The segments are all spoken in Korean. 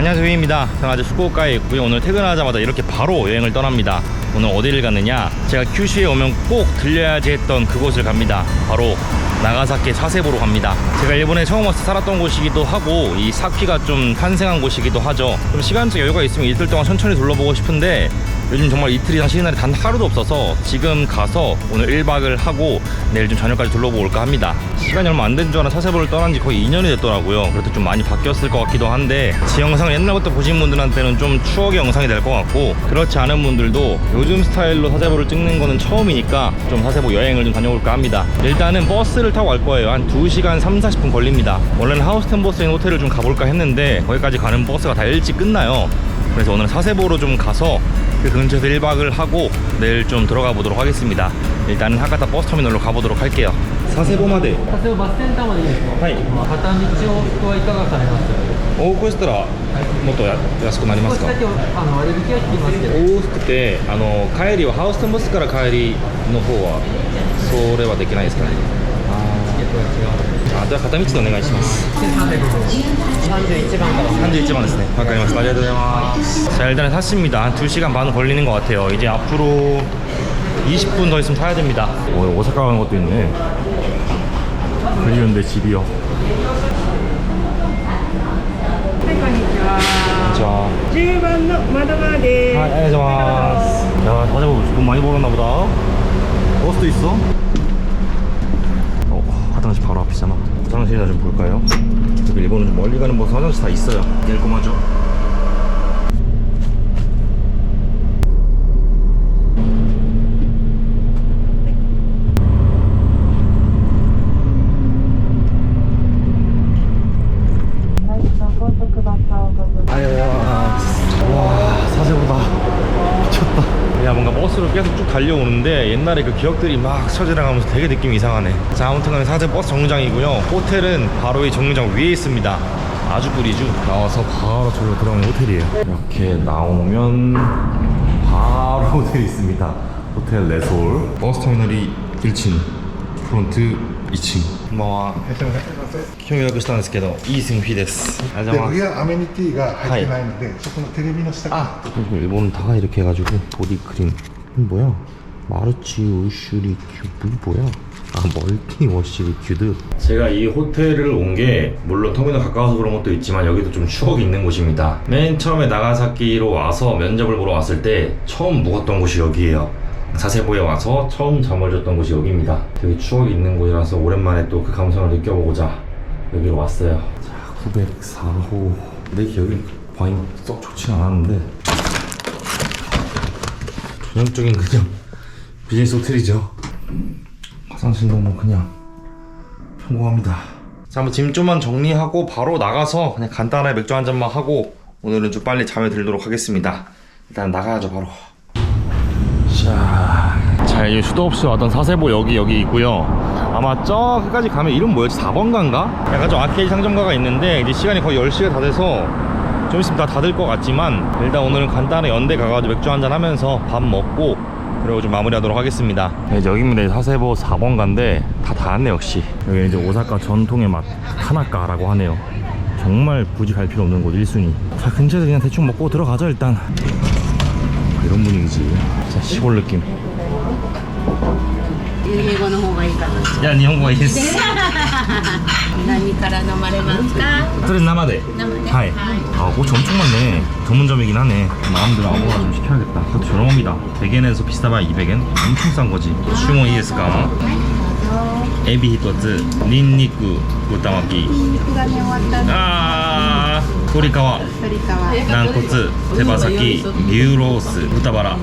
안녕하세요, 휘입니다. 저는 아직 후쿠오카에 있고요. 오늘 퇴근하자마자 이렇게 바로 여행을 떠납니다. 오늘 어디를 갔느냐, 제가 큐슈에 오면 꼭 들려야지 했던 그곳을 갑니다. 바로 나가사키 사세보로 갑니다. 제가 일본에 처음 와서 살았던 곳이기도 하고 이 사키가 좀 탄생한 곳이기도 하죠. 좀 시간적 여유가 있으면 이틀 동안 천천히 둘러보고 싶은데 요즘 정말 이틀 이상 쉬는 날이 단 하루도 없어서 지금 가서 오늘 1박을 하고 내일 좀 저녁까지 둘러보고 올까 합니다. 시간이 얼마 안 된 줄 알아 사세보를 떠난 지 거의 2년이 됐더라고요. 그래도 좀 많이 바뀌었을 것 같기도 한데 제 영상을 옛날부터 보신 분들한테는 좀 추억의 영상이 될 것 같고, 그렇지 않은 분들도 요즘 스타일로 사세보를 찍는 거는 처음이니까 좀 사세보 여행을 좀 다녀올까 합니다. 일단은 버스를 타고 갈 거예요. 한 2시간 3-40분 걸립니다. 원래는 하우스텐 버스인 호텔을 좀 가볼까 했는데 거기까지 가는 버스가 다 일찍 끝나요. 그래서 오늘 사세보로 좀 가서 그 근처에서 1박을 하고 내일 좀 들어가 보도록 하겠습니다. 일단은 하가타 버스터미널로 가보도록 할게요. 사세보마데 佐世保バスセンターまでいいですか。はい。片道往復はいかがされます？往復したらもっと安くなりますか？少しだけ割引は聞きますけど。往復って帰りはハウステンボスから帰りの方はそれはできないですかね。じゃあ片道でお願いします。31番から31번ですね. わかりました. ありがとうございます. 자, 일단은 탔습니다. 한 2시간 반 걸리는 것 같아요. 이제 앞으로 20분 더 있으면 타야 됩니다. 오사카 가는 것도 있네. 그리운데 집이요. 자, 10番の窓側です。 안녕하세요. 야, 사세보 돈 많이 벌었나 보다. 버스도 있어? 화장실 바로 앞이잖아. 화장실이나 좀 볼까요? 여기 일본은 좀 멀리 가는 버스 화장실 다 있어요. 낼꼬마죠? 와, 사세보다 미쳤다. 야, 뭔가 버스로 계속 쭉 달려오는데 옛날에 그 기억들이 막 스쳐지나가면서 되게 느낌이 이상하네. 자, 아무튼 간에 사세보 버스 정류장이고요. 호텔은 바로 이 정류장 위에 있습니다. 아주 꿀이죠. 나와서 바로 저기로 들어가는 호텔이에요. 이렇게 나오면 바로 호텔이 있습니다. 호텔 레솔. 버스 터미널이 1층, 프론트 2층. こんばんは。今日予約したんですけど、イースンフィです。ありがとうございます。上アメニティが入ってないので、そこのテレビの下が 일본은 다 이렇게 해가지고 보디크림. 이건 뭐야? 마르치 우슈리 큐브 뭐야? 아, 멀티 워시리 큐드. 제가 이 호텔을 온 게 물론 터미널 가까워서 그런 것도 있지만 여기도 좀 추억이 있는 곳입니다. 맨 처음에 나가사키로 와서 면접을 보러 왔을 때 처음 묵었던 곳이 여기예요. 사세보에 와서 처음 잠을 잤던 곳이 여기입니다. 되게 추억이 있는 곳이라서 오랜만에 또 그 감성을 느껴보고자 여기로 왔어요. 자, 904호. 내 기억이 방이 썩 좋진 않았는데 전형적인 그냥 비즈니스 호텔이죠. 화장실도 뭐 그냥 평범합니다. 자, 한번 짐 좀만 정리하고 바로 나가서 그냥 간단하게 맥주 한 잔만 하고 오늘은 좀 빨리 잠에 들도록 하겠습니다. 일단 나가야죠, 바로. 자, 이 수도 없이 왔던 사세보 여기 있고요. 아마 저 끝까지 가면 이름 뭐였지? 4번가인가? 약간 좀 아케이드 상점가가 있는데 이제 시간이 거의 10시가 다 돼서 좀 있으면 다 닫을 것 같지만 일단 오늘은 간단하게 연대 가가지고 맥주 한잔 하면서 밥 먹고 그리고 좀 마무리하도록 하겠습니다. 네, 이제 여기입니다. 사세보 4번가인데 다 닫았네. 역시 여기 이제 오사카 전통의 맛 타나카라고 하네요. 정말 굳이 갈 필요 없는 곳 1순위. 자, 근처에서 그냥 대충 먹고 들어가죠. 일단 이런 분위기지. 진짜 시골 느낌. 英語の方がいいかな。 야, 일본어가いいです。何から飲まれますか？ 그래, 남아대. 남아대? 하이. 아, 꽃이 엄청 많네. 전문점이긴 하네. 마음대로 아무거나 좀 시켜야겠다. 그것도 저렴합니다. 100엔에서 비싸봐 200엔? 엄청 싼 거지. 주문いいですか? 에비 1つ、ニンニク豚巻き。肉がね終わったの。 아, 鶏皮、鶏皮。軟骨、手羽先、牛ロース、豚バラ。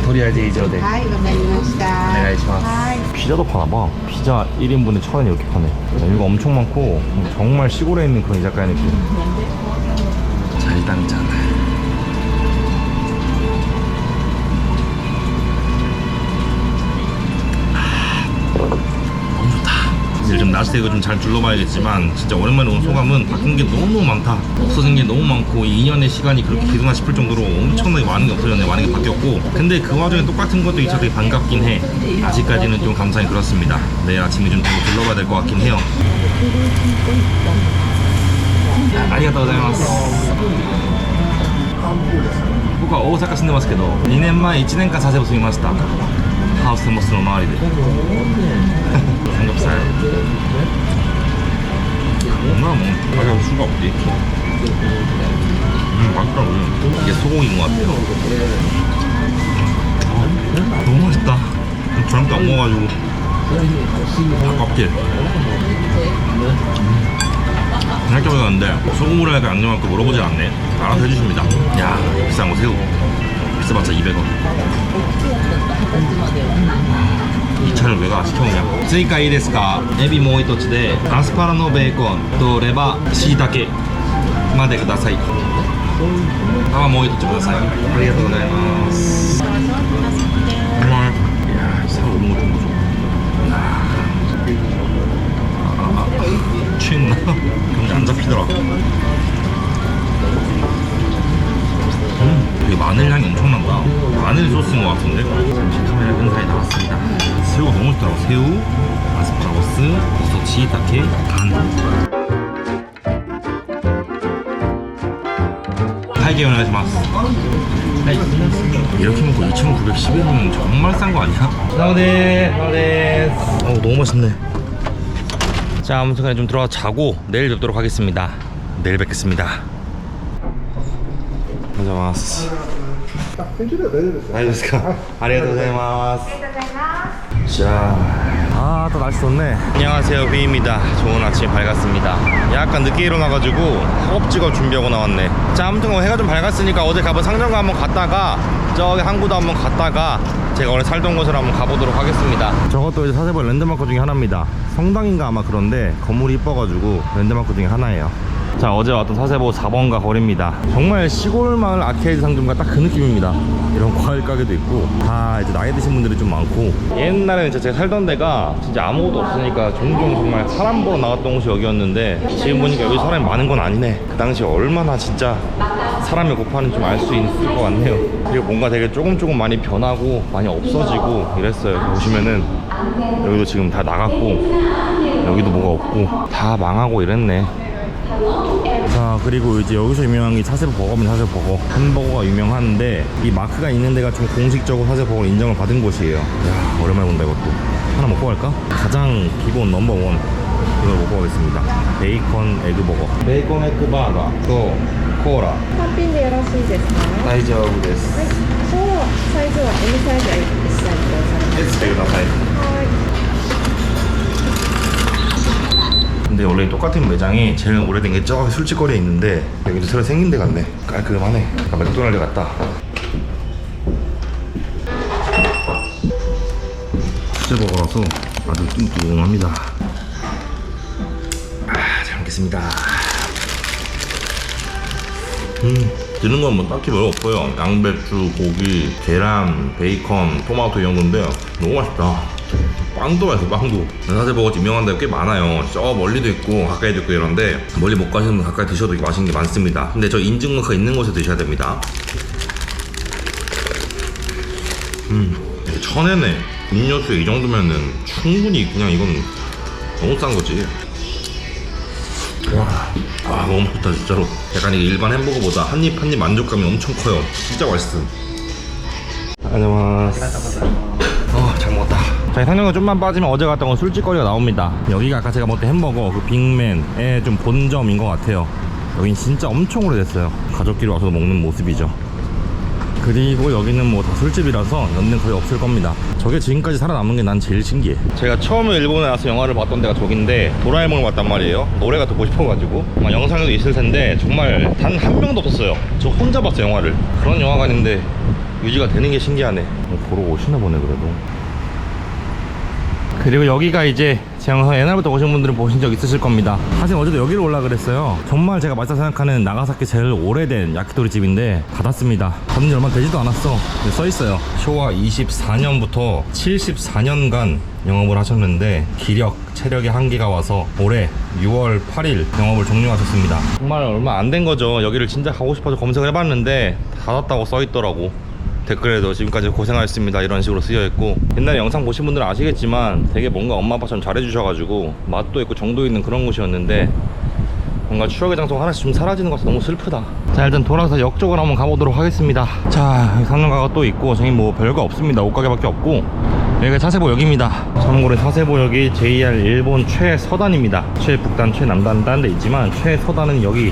とりあえず以上で。はい、わかりました。 お願いします。 はい。 피자도 파나봐. 피자 1인분에 1,000원 이렇게 파네. 여기가 엄청 많고 정말 시골에 있는 그런 이자카야 느낌. 자, 일단 짠. 너무 좋다. 이제 좀 낮에 이거 좀 잘 둘러봐야겠지만 진짜 오랜만에 온 소감은 바뀐 게 너무 많다. 없어진 게 너무 많고 2년의 시간이 그렇게 길구나 싶을 정도로 엄청나게 많은 게 없어졌네. 많은 게 바뀌었고, 근데 그 와중에 똑같은 것도 있어서 되게 반갑긴 해. 아직까지는 좀 감상이 그렇습니다. 내일 아침에 좀 더 둘러봐야 될 것 같긴 해요. ありがとうございます。僕は大阪住んでますけど、2年前1年間佐世保住みました。ハウステンボスの周りで。삼겹살. 엄마 뭐 가져올 수가 없지. 맛있더라고요. 이게 소고기인 것 같아요. 너무 맛있다. 저녁때 안 먹어가지고 닭껍질. 생각해보니 갔는데 소금으로 할까 양념할 거 물어보지 않네. 알아서 해주십니다. 야, 비싼 거 새우 비싸봤자 200원. 이 차를 왜 시켜오냐. 追加いいですか? エビもう一つでアスパラのベーコンとレバしいたけまでください。あ、もう一つください。ありがとうございます。うまい。いやー、새우 너무 좋은 거죠. 취했나? 근데 안 잡히더라. 되게 마늘 향이 엄청난다. 마늘 소스인 것 같은데? 잠시 카메라 근사에 나왔습니다. 새우가 너무 맛있더라고. 새우, 아스파라거스, 버섯, 시이타케, 간. 会計お願いします。 이렇게 먹고 2,911원 정말 싼 거 아니야? 나오네. 너무 맛있네. 자, 아무튼 간에 좀 들어가 자고 내일 뵙도록 하겠습니다. 내일 뵙겠습니다. 안녕하세요. 大丈夫ですよ。大丈夫ですか? ありがとうございます. 자, 아, 또 날씨 좋네. 안녕하세요, 휘입니다. 좋은 아침 밝았습니다. 약간 늦게 일어나가지고 허겁지겁 준비하고 나왔네. 자, 아무튼 해가 좀 밝았으니까 어제 가본 상점가 한번 갔다가 저기 항구도 한번 갔다가 제가 원래 살던 곳으로 한번 가보도록 하겠습니다. 저것도 이제 사세보 랜드마크 중에 하나입니다. 성당인가 아마 그런데 건물이 이뻐가지고 랜드마크 중에 하나예요. 자, 어제 왔던 사세보 4번가 거리입니다. 정말 시골 마을 아케이드 상점과 딱 그 느낌입니다. 이런 과일 가게도 있고 다 이제 나이 드신 분들이 좀 많고, 옛날에는 제가 살던 데가 진짜 아무것도 없으니까 종종 정말 사람 보러 나갔던 곳이 여기였는데 지금 보니까 여기 사람이 많은 건 아니네. 그 당시에 얼마나 진짜 사람이 고파는지 좀 알 수 있을 것 같네요. 그리고 뭔가 되게 조금 많이 변하고 많이 없어지고 이랬어요. 보시면은 여기도 지금 다 나갔고 여기도 뭐가 없고 다 망하고 이랬네. 자, 그리고 이제 여기서 유명한 게 사세보 버거입니다. 사세보 버거 햄버거가 유명한데 이 마크가 있는 데가 좀 공식적으로 사세보 버거 인정을 받은 곳이에요. 야, 오랜만에 본다 이것도. 하나 먹고 갈까? 가장 기본 넘버원 이걸 먹고 가겠습니다. 베이컨 에그 버거. 베이컨 에그 버거 또 코라. 単品でよろしいですか？大丈夫です。サイズは M サイズは1サイズでございます。 Sしてください。 근데 원래 똑같은 매장이 제일 오래된 게 저기 술집거리에 있는데 여기도 새로 생긴 데 같네. 깔끔하네. 아까 맥도날드 같다. 수제버거라서 아주 뚱뚱합니다. 잘 먹겠습니다. 드는 건 뭐 딱히 별로 없어요. 양배추, 고기, 계란, 베이컨, 토마토 이런 건데 너무 맛있다. 빵도 맛있어. 빵도 사세버거 유명한 데가 꽤 많아요. 저 멀리도 있고 가까이도 있고 이런데 멀리 못 가시는 분 가까이 드셔도 맛있는 게 많습니다. 근데 저 인증마크가 있는 곳에 드셔야 됩니다. 천엔에 음료수에 이 정도면은 충분히 그냥 이건 너무 싼 거지. 와, 너무 맛있다 진짜로. 약간 이게 일반 햄버거보다 한입 한입 만족감이 엄청 커요. 진짜 맛있음. 안녕하세요. 잘 먹었다. 자, 상점가 좀만 빠지면 어제 갔던 건 술집거리가 나옵니다. 여기가 아까 제가 먹던 햄버거 그 빅맨의 좀 본점인 것 같아요. 여긴 진짜 엄청 오래됐어요. 가족끼리 와서 먹는 모습이죠. 그리고 여기는 뭐 다 술집이라서 연는 거의 없을 겁니다. 저게 지금까지 살아남는 게 난 제일 신기해. 제가 처음에 일본에 와서 영화를 봤던 데가 저긴데 도라에몽을 봤단 말이에요. 노래가 듣고 싶어가지고 아마 영상에도 있을 텐데 정말 단 한 명도 없었어요. 저 혼자 봤어요 영화를. 그런 영화관인데 유지가 되는 게 신기하네. 보러 오시나 보네 그래도. 그리고 여기가 이제 제 영상 옛날부터 오신 분들은 보신 적 있으실 겁니다. 사실 어제도 여기로 올라 그랬어요. 정말 제가 맛있다 생각하는 나가사키 제일 오래된 야키토리 집인데 닫았습니다. 닫은 지 얼마 되지도 않았어. 써있어요. 쇼와 24년부터 74년간 영업을 하셨는데 기력, 체력의 한계가 와서 올해 6월 8일 영업을 종료하셨습니다. 정말 얼마 안 된 거죠. 여기를 진짜 가고 싶어서 검색을 해봤는데 닫았다고 써있더라고. 댓글에도 지금까지 고생하셨습니다 이런 식으로 쓰여있고, 옛날에 영상 보신 분들은 아시겠지만 되게 뭔가 엄마 아빠처럼 잘해주셔가지고 맛도 있고 정도 있는 그런 곳이었는데 뭔가 추억의 장소가 하나씩 좀 사라지는 것 같아서 너무 슬프다. 자, 일단 돌아가서 역 쪽으로 한번 가보도록 하겠습니다. 자, 여기 상점가가 또 있고 저기 뭐 별거 없습니다. 옷가게밖에 없고 여기가 차세보역입니다. 참고로 차세보역이 JR 일본 최서단입니다. 최북단, 최남단 다른 데 있지만 최서단은 여기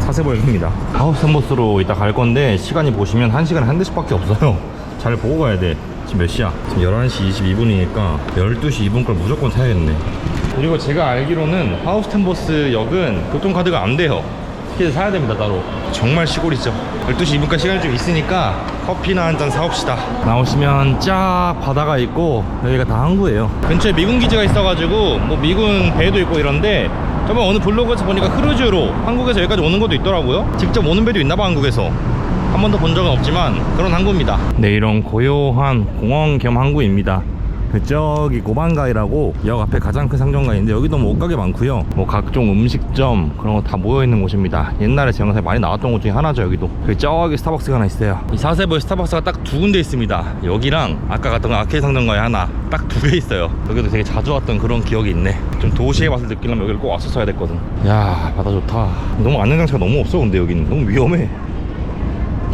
차세보역입니다. 하우스텐보스로 이따 갈 건데 시간이 보시면 1시간에 한 대씩밖에 없어요. 잘 보고 가야 돼. 지금 몇 시야? 지금 11시 22분이니까 12시 2분 걸 무조건 타야겠네. 그리고 제가 알기로는 하우스텐보스 역은 교통카드가 안 돼요. 티켓을 사야 됩니다, 따로. 정말 시골이죠. 12시 2분까지 시간이 좀 있으니까 커피나 한잔 사옵시다. 나오시면 쫙 바다가 있고 여기가 다 항구예요. 근처에 미군 기지가 있어가지고 뭐 미군 배도 있고 이런데 저번 어느 블로그에서 보니까 크루즈로 한국에서 여기까지 오는 것도 있더라고요. 직접 오는 배도 있나봐, 한국에서. 한 번도 본 적은 없지만 그런 항구입니다. 네, 이런 고요한 공원 겸 항구입니다. 저기 고반가이라고 역 앞에 가장 큰 상점가인데 여기도 뭐 옷가게 많고요. 뭐 각종 음식점 그런 거 다 모여있는 곳입니다. 옛날에 제 영상에 많이 나왔던 곳 중에 하나죠. 여기도 저기 스타벅스가 하나 있어요. 이 사세보에 스타벅스가 딱 2군데 있습니다. 여기랑 아까 갔던 아케이드 상점가에 하나 딱 2개 있어요. 여기도 되게 자주 왔던 그런 기억이 있네. 좀 도시의 맛을 느끼려면 여기를 꼭 왔었어야 됐거든. 야, 바다 좋다. 너무 안전장치가 너무 없어. 근데 여기는 너무 위험해.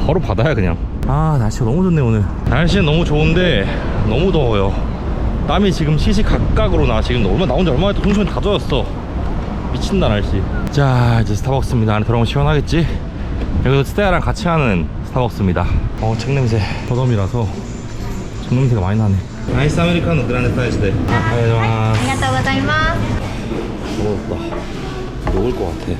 바로 바다야 그냥. 아, 날씨가 너무 좋네 오늘. 날씨는 너무 좋은데 너무 더워요. 땀이 지금 시시각각으로 나. 지금 얼마 나온 지 얼마 됐다. 동심이 다 젖었어. 미친다 날씨. 자, 이제 스타벅스입니다. 안에 들어가면 시원하겠지? 여기도 스테아랑 같이 하는 스타벅스입니다. 책 냄새. 저덤이라서 책 냄새가 많이 나네. 아이스 아메리카노 그라네 사이즈대. 아, 더웠다. 녹을 것 같아.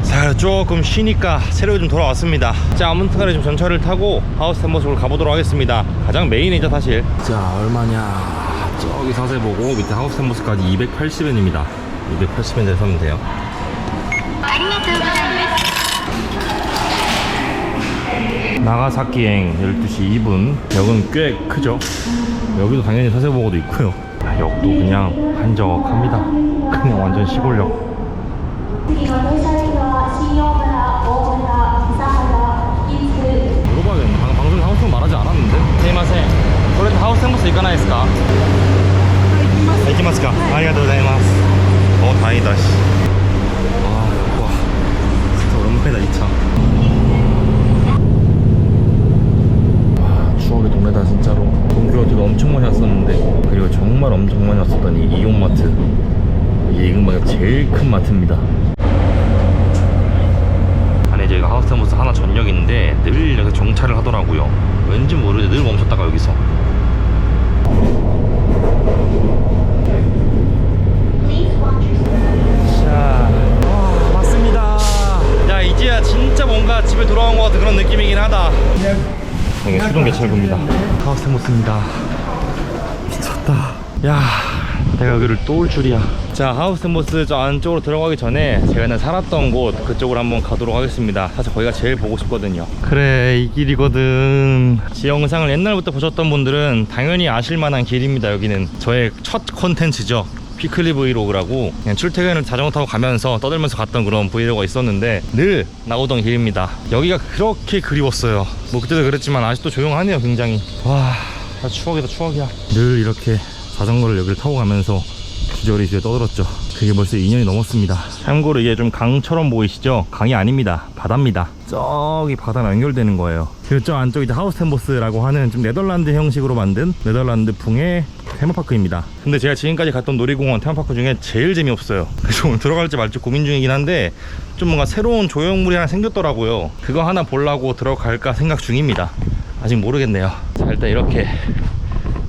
자, 조금 쉬니까 새로 좀 돌아왔습니다. 자, 아무튼 간에 좀 전철을 타고 하우스텐보스로 가보도록 하겠습니다. 가장 메인이죠 사실. 자, 얼마냐. 저기 사세 보고 밑에 하우스텐보스까지 280엔입니다 280엔에 사면 돼요. 나가사키행 12시 2분. 역은 꽤 크죠. 여기도 당연히 사세보고도 있고요. 역도 그냥 한적합니다. 그냥 완전 시골역. 물어봐야겠네. 방송에 하우스텐보스 말하지 않았는데. 스미마셍.これってハウステンボス行かないですか? 行きますか. ありがとうございます. 다행이다. 와, 진짜 오랜만이다 이 차. 와, 추억의 동네다 진짜로. 동교도 엄청 많이 왔었는데, 그리고 정말 엄청 많이 왔었던 이 이용마트. 이게 이근방에 제일 큰 마트입니다. 안에 저희가 하우스텐보스 하나 전역인데 늘 여기서 정차를 하더라고요. 왠지 모르게 늘 멈췄다가 여기서. 자, 맞습니다. 야, 이제야 진짜 뭔가 집에 돌아온 것 같은 그런 느낌이긴 하다. 여기 수동개찰구입니다. 하우스텐보스입니다. 미쳤다. 야, 내가 여기를 또 올 줄이야. 자, 하우스텐보스 저 안쪽으로 들어가기 전에 제가 옛날 살았던 곳 그쪽으로 한번 가도록 하겠습니다. 사실 거기가 제일 보고 싶거든요. 그래, 이 길이거든. 제 영상을 옛날부터 보셨던 분들은 당연히 아실만한 길입니다. 여기는 저의 첫 컨텐츠죠. 피클리 브이로그라고 그냥 출퇴근을 자전거 타고 가면서 떠들면서 갔던 그런 브이로그가 있었는데 늘 나오던 길입니다. 여기가 그렇게 그리웠어요. 뭐 그때도 그랬지만 아직도 조용하네요. 굉장히. 와, 추억이다 추억이야. 늘 이렇게 자전거를 여기를 타고 가면서 주저리 떠들었죠. 그게 벌써 2년이 넘었습니다. 참고로 이게 좀 강처럼 보이시죠? 강이 아닙니다. 바다입니다. 저기 바다랑 연결되는 거예요. 그리고 저 안쪽이 이제 하우스텐보스라고 하는 좀 네덜란드 형식으로 만든 네덜란드풍의 테마파크입니다. 근데 제가 지금까지 갔던 놀이공원 테마파크 중에 제일 재미없어요. 그래서 오늘 들어갈지 말지 고민 중이긴 한데 좀 뭔가 새로운 조형물이 하나 생겼더라고요. 그거 하나 보려고 들어갈까 생각 중입니다. 아직 모르겠네요. 자, 일단 이렇게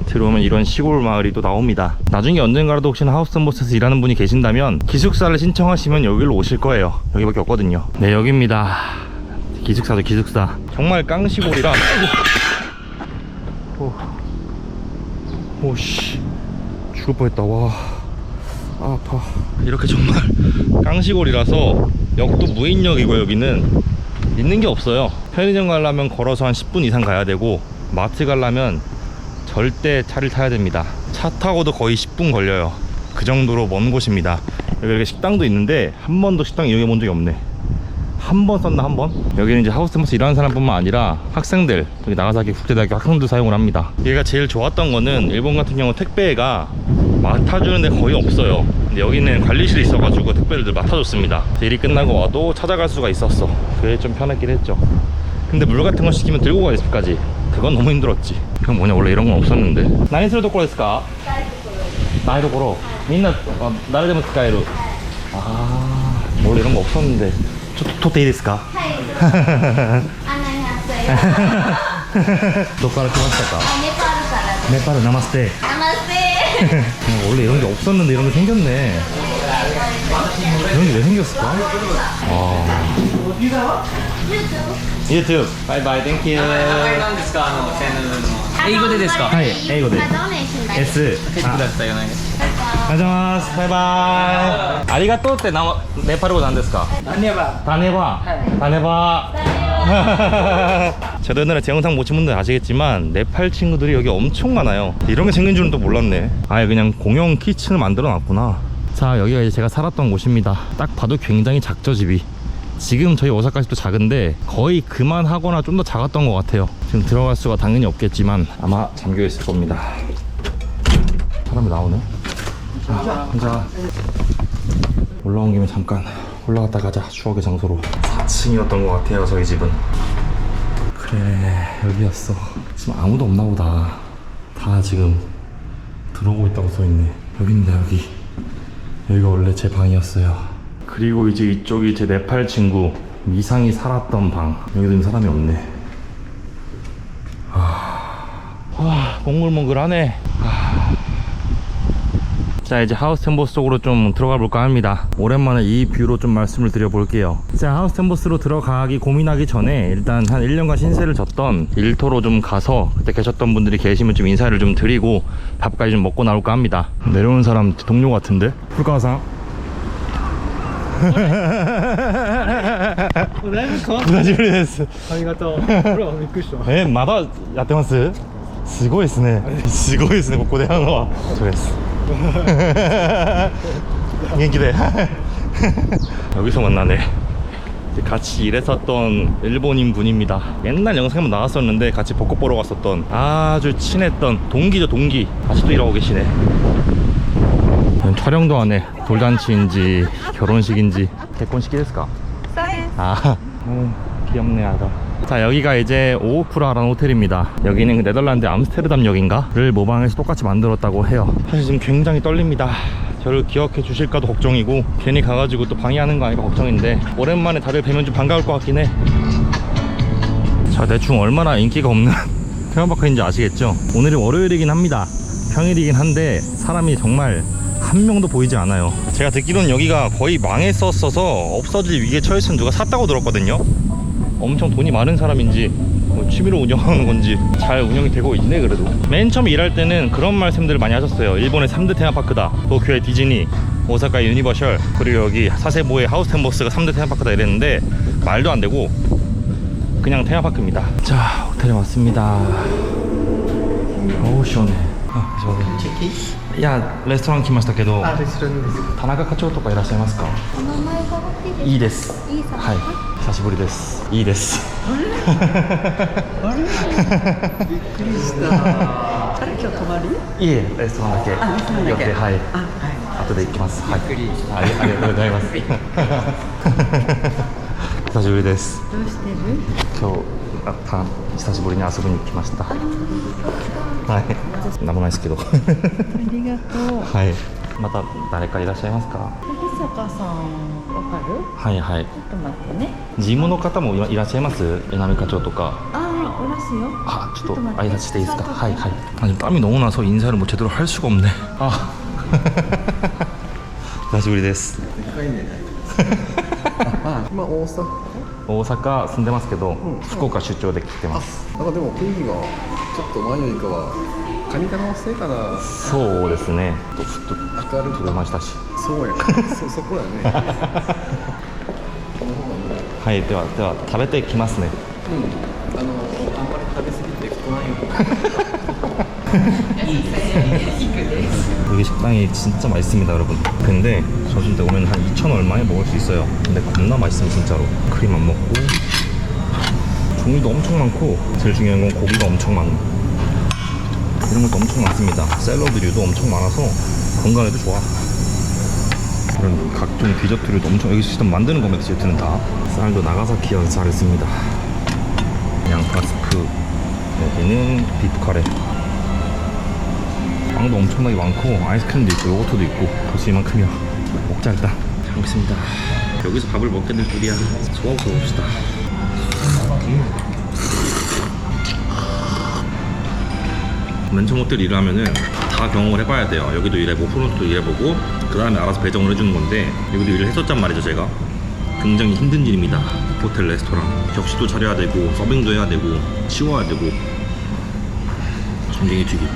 들어오면 이런 시골 마을이 또 나옵니다. 나중에 언젠가라도 혹시나 하우스텐보스에서 일하는 분이 계신다면 기숙사를 신청하시면 여기로 오실 거예요. 여기밖에 없거든요. 네, 여기입니다. 기숙사죠, 기숙사. 정말 깡시골이라. 오씨, 죽을 뻔했다. 와, 아파. 이렇게 정말 깡시골이라서 역도 무인역이고 여기는 있는 게 없어요. 편의점 가려면 걸어서 한 10분 이상 가야 되고 마트 가려면 절대 차를 타야 됩니다. 차 타고도 거의 10분 걸려요. 그 정도로 먼 곳입니다. 여기 이렇게 식당도 있는데 한 번도 식당 이용해 본 적이 없네. 한 번 썼나 한 번? 여기는 이제 하우스텐보스 일하는 사람뿐만 아니라 학생들, 여기 나가사키 국제대학교 학생들 사용을 합니다. 얘가 제일 좋았던 거는 일본 같은 경우 택배가 맡아주는 데 거의 없어요. 근데 여기는 관리실이 있어가지고 택배를 맡아줬습니다. 일이 끝나고 와도 찾아갈 수가 있었어. 그게 좀 편했긴 했죠. 근데 물 같은 거 시키면 들고 가야 집까지. 그건 너무 힘들었지. 그럼 뭐냐, 원래 이런 건 없었는데.何するところですか? 台所. 민나誰でも使える. 아, 원래 이런 거 없었는데.撮っていいですか? 案内なさい。どこから来ましたか? ネパールからです。 네팔 나마스테. 나마스테. 원래 이런 게 없었는데 이런 게 생겼네. 이런 게 왜 생겼을까? 유튜브. 바이바이, 땡큐. 何ですか英語でですかはい、英語で。ドネーションだけ。 S. くださいよね 안녕하세요. 바이바이. 아리가또って네팔어로なんですか? 다녀봐 다네바. 다네바. 저도 옛날에 제 영상 보신 분들 아시겠지만 네팔 친구들이 여기 엄청 많아요. 이런 게 생긴 줄은 또 몰랐네. 아예 그냥 공용 키친을 만들어 놨구나. 자, 여기가 이제 제가 살았던 곳입니다. 딱 봐도 굉장히 작죠, 집이. 지금 저희 오사카 집도 작은데 거의 그만하거나 좀 더 작았던 것 같아요. 지금 들어갈 수가 당연히 없겠지만 아마 잠겨 있을 겁니다. 사람이 나오네. 혼자 올라온 김에 잠깐 올라갔다 가자. 추억의 장소로. 4층이었던 것 같아요, 저희 집은. 그래, 여기였어. 지금 아무도 없나 보다. 다 지금 들어오고 있다고 써있네. 여기 있네, 여기. 여기가 원래 제 방이었어요. 그리고 이제 이쪽이 제 네팔 친구 미상이 살았던 방. 여기도 지금 사람이 없네. 몽글몽글하네. 자, 이제 하우스텐보스 쪽으로 좀 들어가 볼까 합니다. 오랜만에 이 뷰로 좀 말씀을 드려볼게요. 자, 하우스텐보스로 들어가기 고민하기 전에 일단 한 1년간 신세를 졌던 일터로 좀 가서 그때 계셨던 분들이 계시면 좀 인사를 좀 드리고 밥까지 좀 먹고 나올까 합니다. 내려오는 사람 동료 같은데? 불가상? 久しぶりです。ありがとうほらびっくりしたまだやってます？すごいですね。すごいですね、ここで会うのは。そうです。元気で。 여기서 만나네. 같이 일했었던 일본인 분입니다. 옛날 영상에 나왔었는데 같이 벚꽃 보러 갔었던 아주 친했던 동기죠, 동기. 아직도 일하고 계시네. 촬영도 안 해. 돌잔치인지 결혼식인지. 결혼식이 됐을까? 아, 귀엽네, 아가. 자, 여기가 이제 오오쿠라라는 호텔입니다. 여기는 네덜란드 암스테르담역인가를 모방해서 똑같이 만들었다고 해요. 사실 지금 굉장히 떨립니다. 저를 기억해 주실까도 걱정이고 괜히 가가지고 또 방해하는 거 아닐까 걱정인데 오랜만에 다들 뵈면 좀 반가울 것 같긴 해. 자, 대충 얼마나 인기가 없는 테마파크인지 아시겠죠? 오늘이 월요일이긴 합니다. 평일이긴 한데 사람이 정말 한 명도 보이지 않아요. 제가 듣기로는 여기가 거의 망했었어서 없어질 위기에 처했으면 누가 샀다고 들었거든요. 엄청 돈이 많은 사람인지 뭐 취미로 운영하는 건지 잘 운영이 되고 있네. 그래도 맨 처음 일할 때는 그런 말씀들을 많이 하셨어요. 일본의 3대 테마파크다. 도쿄의 디즈니, 오사카의 유니버셜, 그리고 여기 사세보의 하우스텐보스가 3대 테마파크다 이랬는데 말도 안 되고 그냥 테마파크입니다. 자, 호텔에 왔습니다. 어우 시원해.いや、レストラン来ましたけど、レストランです。田中課長とかいらっしゃいますか？お名前伺っていいですか？いいです。いいさ。はい、久しぶりです。いいです。あれびっくりしたあれ今日泊まりいえ、レストランだけ寄って、はい、後で行きます。はい、ありがとうございます。久しぶりです。どうしてる？今日久しぶりに遊びに来ました。はい、なんもないですけど。ありがとう。はい、また誰かいらっしゃいますか？藤坂さんわかる？はいはい。ちょっと待ってね。事務の方もいらっしゃいます？江波課長とか。ああ、おらすよ。 아, 저 또挨拶していいですか? 하이 하이. 아니, 땀이 너무 나서 인사를 뭐 제대로 할 수가 없네. 아. 久しぶりです. 今大阪。大阪住んでますけど、福岡出張で来てます。なんかでも雰囲気がちょっと前よりかはカニカマのせいかな。そうですね。ふっと明るく取れましたし。そうや。そこやね。はい、では食べてきますね. あんまり食べ過ぎて太らんよ。 여기 식당이 진짜 맛있습니다, 여러분. 근데 점심 때 오면 한 2,000원 얼마에 먹을 수 있어요. 근데 겁나 맛있어요, 진짜로. 크림 안 먹고 종류도 엄청 많고 제일 중요한 건 고기가 엄청 많은. 이런 것도 엄청 많습니다. 샐러드류도 엄청 많아서 건강에도 좋아. 이런 각종 디저트류도 엄청, 여기 직접 만드는 겁니다. 디저트는 다. 쌀도 나가사키에서 잘 씁니다. 양파 스프, 여기는 비프 카레. 빵도 엄청나게 많고 아이스크림도 있고 요거트도 있고 벌써 이만큼이야. 먹자 일단. 잘 먹겠습니다. 여기서 밥을 먹게 될 줄이야. 소화부터 봅시다. 맨처음 호텔 일을 하면은 다 경험을 해봐야 돼요. 여기도 일해보고 프론트도 일해보고 그 다음에 알아서 배정을 해주는 건데 여기도 일을 했었단 말이죠. 제가 굉장히 힘든 일입니다. 호텔 레스토랑 격식도 차려야 되고 서빙도 해야 되고 치워야 되고. 전갱이 튀김.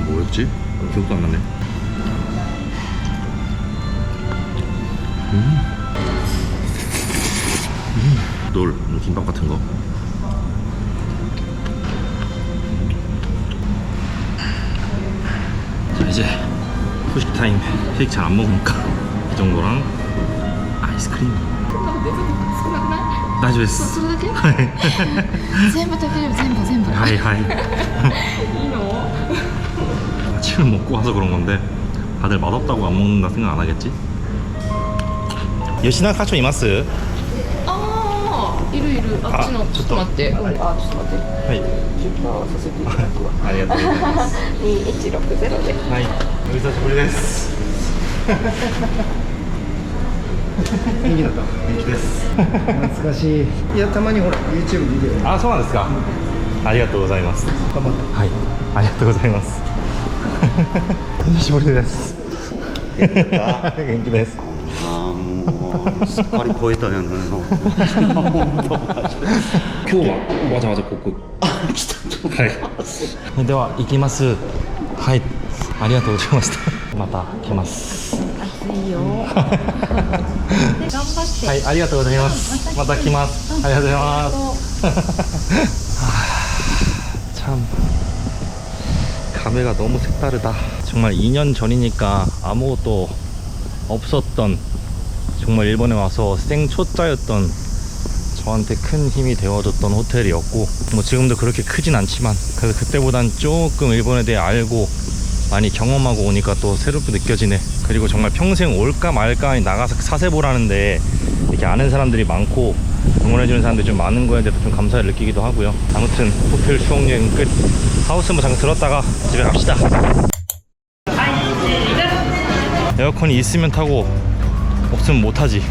뭐였지? 기억도 안 나네. 롤, 김밥 같은 거. 자, 이제 후식 타임. 케이크 잘 안 먹으니까 이 정도랑 아이스크림.大丈夫です。それだけ全部食べる全部全部 하이 하이. いいの 아침을 먹고 와서 그런 건데 다들 맛없다고 안 먹는다 생각 안 하겠지? 요시나 카초 이마스. ああいるいるあっちのあちょっと待ってあちょっと待って 하이. 10%はさせていただくわ。ありがとうございます。 2160で 하이. お久しぶりです。元気だった。元気です。懐かしい。いや、たまにほら、YouTube 見てる。あ、そうなんですか。ありがとうございます。頑張って。はい。ありがとうございます。お久しぶりです。元気です。ああもうすっかり超えたやんの今日はわざわざここ。はい。では行きます。はい。ありがとうございました。また来ます。暑いよ頑張ってはい、ありがとうございます。また来ます。ありがとうございます。참 감회가 너무 색다르다. 정말 2년 전이니까 아무것도 없었던, 정말 일본에 와서 생초짜였던 저한테 큰 힘이 되어줬던 호텔이었고, 뭐 지금도 그렇게 크진 않지만 그래도 그때보단 조금 일본에 대해 알고 많이 경험하고 오니까 또 새롭게 느껴지네. 그리고 정말 평생 올까 말까 하는 나가사키 사세보라는데 이렇게 아는 사람들이 많고 응원해주는 사람들이 좀 많은 거에 대해서 좀 감사를 느끼기도 하고요. 아무튼 호텔 수영여행 끝. 하우스 뭐 잠깐 들었다가 집에 갑시다. 에어컨이 있으면 타고 없으면 못 타지.